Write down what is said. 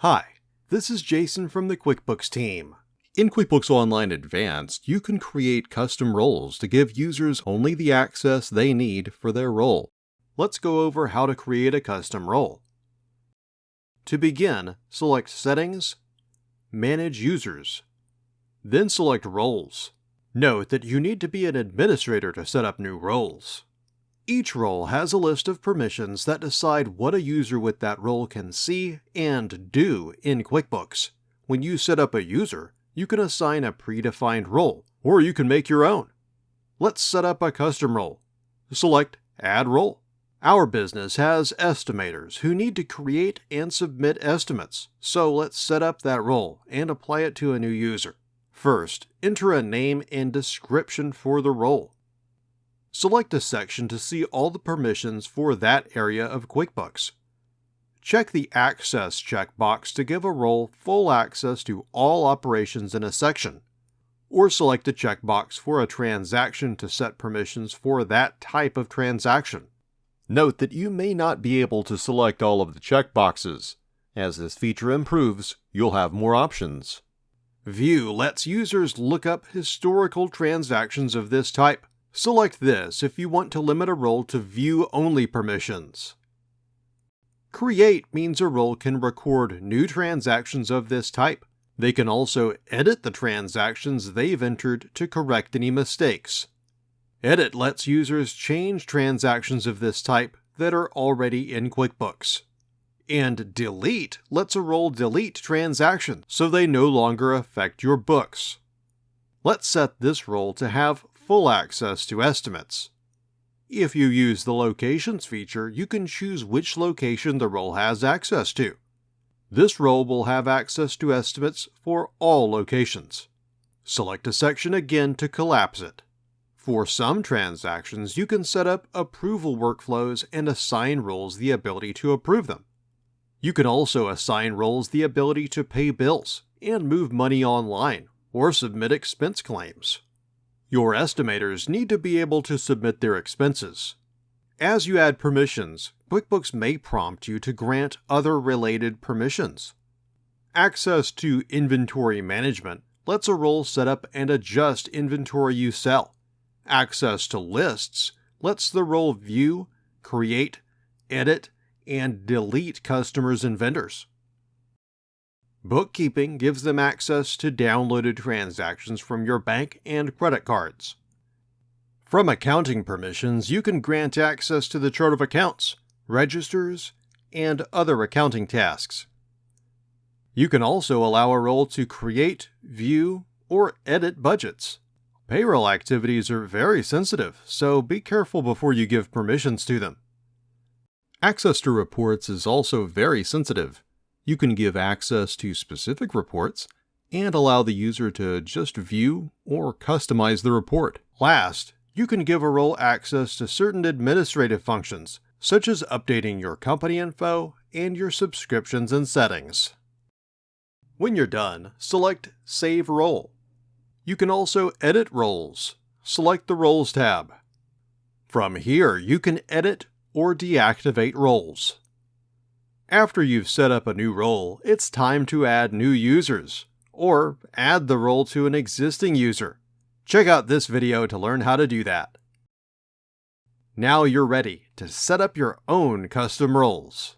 Hi, this is Jason from the QuickBooks team. In QuickBooks Online Advanced, you can create custom roles to give users only the access they need for their role. Let's go over how to create a custom role. To begin, select Settings, Manage Users, then select Roles. Note that you need to be an administrator to set up new roles. Each role has a list of permissions that decide what a user with that role can see and do in QuickBooks. When you set up a user, you can assign a predefined role, or you can make your own. Let's set up a custom role. Select Add Role. Our business has estimators who need to create and submit estimates, so let's set up that role and apply it to a new user. First, enter a name and description for the role. Select a section to see all the permissions for that area of QuickBooks. Check the Access checkbox to give a role full access to all operations in a section, or select a checkbox for a transaction to set permissions for that type of transaction. Note that you may not be able to select all of the checkboxes. As this feature improves, you'll have more options. View lets users look up historical transactions of this type. Select this if you want to limit a role to view-only permissions. Create means a role can record new transactions of this type. They can also edit the transactions they've entered to correct any mistakes. Edit lets users change transactions of this type that are already in QuickBooks. And Delete lets a role delete transactions so they no longer affect your books. Let's set this role to have full access to estimates. If you use the Locations feature, you can choose which location the role has access to. This role will have access to estimates for all locations. Select a section again to collapse it. For some transactions, you can set up approval workflows and assign roles the ability to approve them. You can also assign roles the ability to pay bills and move money online or submit expense claims. Your estimators need to be able to submit their expenses. As you add permissions, QuickBooks may prompt you to grant other related permissions. Access to Inventory Management lets a role set up and adjust inventory you sell. Access to Lists lets the role view, create, edit, and delete customers and vendors. Bookkeeping gives them access to downloaded transactions from your bank and credit cards. From accounting permissions, you can grant access to the chart of accounts, registers, and other accounting tasks. You can also allow a role to create, view, or edit budgets. Payroll activities are very sensitive, so be careful before you give permissions to them. Access to reports is also very sensitive. You can give access to specific reports and allow the user to just view or customize the report. Last, you can give a role access to certain administrative functions, such as updating your company info and your subscriptions and settings. When you're done, select Save Role. You can also edit roles. Select the Roles tab. From here, you can edit or deactivate roles. After you've set up a new role, it's time to add new users, or add the role to an existing user. Check out this video to learn how to do that. Now you're ready to set up your own custom roles.